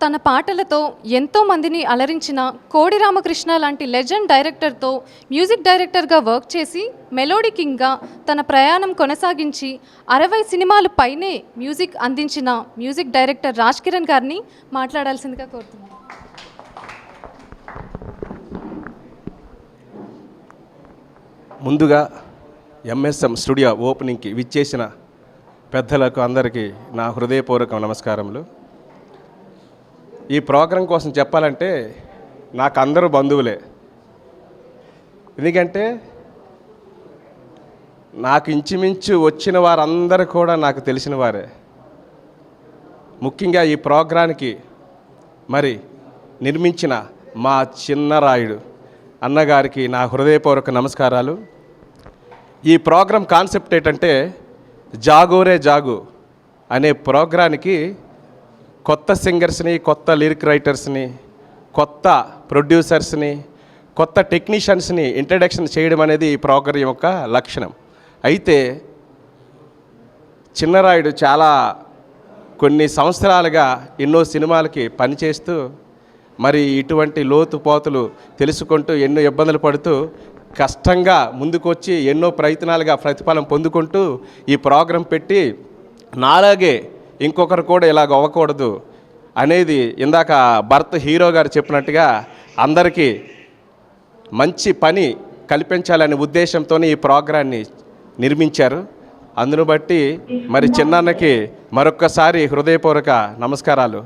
తన పాటలతో ఎంతో మందిని అలరించిన కోడి రామకృష్ణ లాంటి లెజెండ్ డైరెక్టర్తో మ్యూజిక్ డైరెక్టర్గా వర్క్ చేసి మెలోడీ కింగ్గా తన ప్రయాణం కొనసాగించి 60 సినిమాలు పైనే మ్యూజిక్ అందించిన మ్యూజిక్ డైరెక్టర్ రాజ్ కిరణ్ గారిని మాట్లాడాల్సిందిగా కోరుతున్నాను. ముందుగా ఎంఎస్ఎం స్టూడియో ఓపెనింగ్కి విచ్చేసిన పెద్దలకు అందరికీ నా హృదయపూర్వక నమస్కారములు. ఈ ప్రోగ్రాం కోసం చెప్పాలంటే నాకు అందరూ బంధువులే. ఎందుకంటే నాకు ఇంచుమించు వచ్చిన వారందరూ కూడా నాకు తెలిసిన వారే. ముఖ్యంగా ఈ ప్రోగ్రాంకి మరి నిర్మించిన మా చిన్నరాయుడు అన్నగారికి నా హృదయపూర్వక నమస్కారాలు. ఈ ప్రోగ్రాం కాన్సెప్ట్ ఏంటంటే జాగోరే జాగు అనే ప్రోగ్రానికి కొత్త సింగర్స్ని, కొత్త లిరిక్ రైటర్స్ని, కొత్త ప్రొడ్యూసర్స్ని, కొత్త టెక్నీషియన్స్ని ఇంట్రడక్షన్ చేయడం అనేది ఈ ప్రోగ్రాం యొక్క లక్షణం. అయితే చిన్నరాయుడు చాలా కొన్ని సంవత్సరాలుగా ఎన్నో సినిమాలకి పనిచేస్తూ మరి ఇటువంటి లోతుపోతులు తెలుసుకుంటూ ఎన్నో ఇబ్బందులు పడుతూ కష్టంగా ముందుకొచ్చి ఎన్నో ప్రయత్నాలుగా ప్రతిఫలం పొందుకుంటూ ఈ ప్రోగ్రాం పెట్టి నాలాగే ఇంకొకరు కూడా ఇలాగ అవ్వకూడదు అనేది ఇందాక భరత్ హీరో గారు చెప్పినట్టుగా అందరికీ మంచి పని కల్పించాలనే ఉద్దేశంతోనే ఈ ప్రోగ్రాన్ని నిర్మించారు. అందును బట్టి మరి చిన్నన్నకి మరొక్కసారి హృదయపూర్వక నమస్కారాలు.